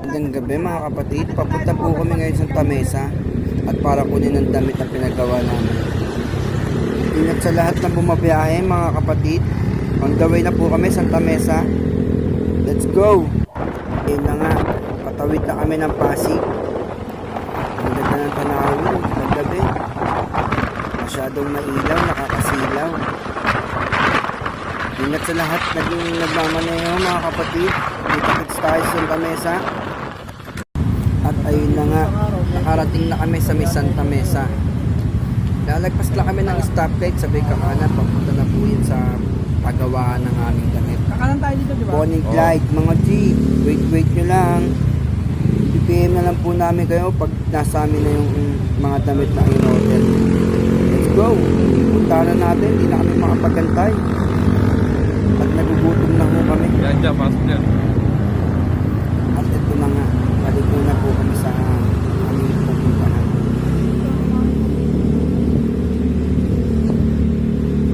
Magandang gabi mga kapatid, papunta po kami ngayon sa Tamesa at para kunin ang damit na pinagawa namin. Ingat sa lahat ng bumabiyahe mga kapatid, on the way na po kami sa Tamesa. Let's go! Ayun na nga, patawid na kami ng Pasig. Ang ganda ng tanawin, maggabi. Masyadong mailaw, nakakasilaw. Ingat sa lahat naging nagmamaneho mga kapatid. Kita-kits tayo sa Santa Mesa. At ayun na nga, nakarating na kami sa may Santa Mesa. Lalagpas lang kami ng stoplight, sabay kakanan, papunta na po yun sa pagawaan ng aming damit. Kakanan tayo dito, di ba? Bonnie Clyde, mga G, wait nyo lang. PPM na lang po namin kayo pag nasa amin na yung mga damit na in-order. Let's go! Punta na natin, hindi na kami makapagantay. At nagugutom na po kami. Yan dyan, pasok dyan. At ito na nga, balik na po kami sa aming pupuntahan.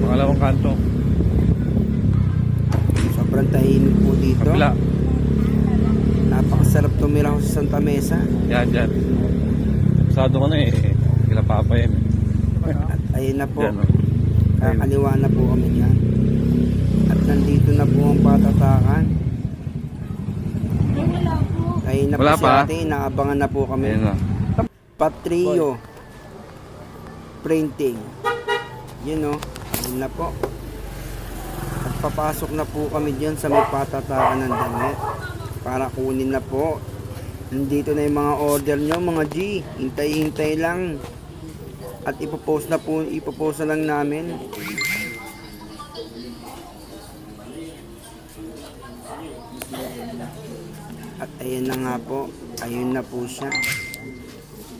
Pangalawang kanto. Sobrang tahimik po dito. Kapila. Napakasarap tumira sa Santa Mesa. Yan dyan. Pasado ko na eh. Kila papa yan. At ayun na po. Yan, oh. Kakaliwa na po kami dyan. At nandito na po ang patatakan. Ayun na Wala po si pa? ate. Inaabangan na po kami. Ayun na. Patrio Printing. Yun o. Ayun na po. At papasok na po kami dyan sa may patatakan ng damit. Para kunin na po. Nandito na yung mga order nyo mga G. Hintay-hintay lang. At ipopost na lang namin. At ayun na nga po. Ayun na po siya.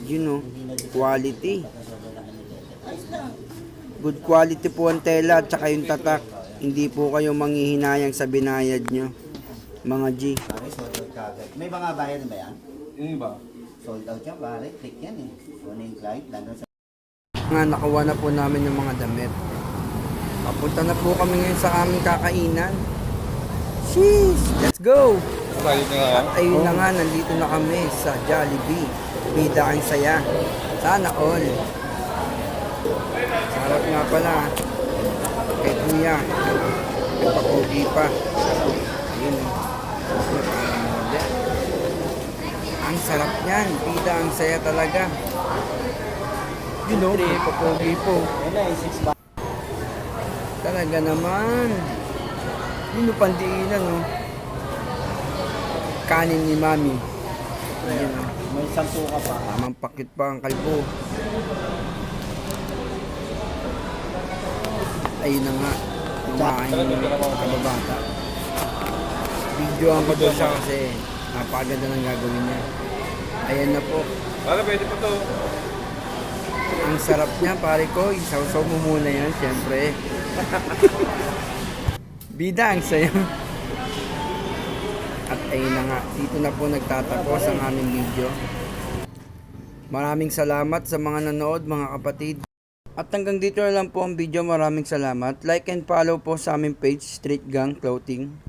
Yun o. Quality. Good quality po ang tela at saka yung tatak. Hindi po kayo manghihinayang sa binayad nyo. Mga G. Sold out kagad. May mga bayan ba yan? Yung iba? Sold out yan, pare. Click yan eh. Bonnie Clyde, nandun sa... Nga nakuha na po namin yung mga damit. Papunta na po kami ngayon sa aming kakainan. Sheesh! Let's go! Salit na nga. At ayun na nga, nandito na kami sa Jollibee. Bida ang saya. Sana all. Sarap nga pala. Kay Kuya. Nagpapugi pa. Ayun. Ang sarap niyan. Bida ang saya talaga. You know, papugi po. Yan na, 6 ba? Talaga naman. Yun pandiinan oh. Kanin ni Mami. Ayun oh. May 10 ka pa. Tamang pakit pa ang kalbo. Ayun na nga. Kumain yung kababata. Videoan ko doon siya kasi napakaganda ng gagawin niya. Ayan na po. Para pwede pa to. Ang sarap niya pare ko. Isaw-saw mo muna yan syempre. Bida ang saya. At ayun na nga. Dito na po nagtatapos ang aming video. Maraming salamat sa mga nanood mga kapatid. At hanggang dito na lang po ang video. Maraming salamat. Like and follow po sa aming page Street Gang Clothing.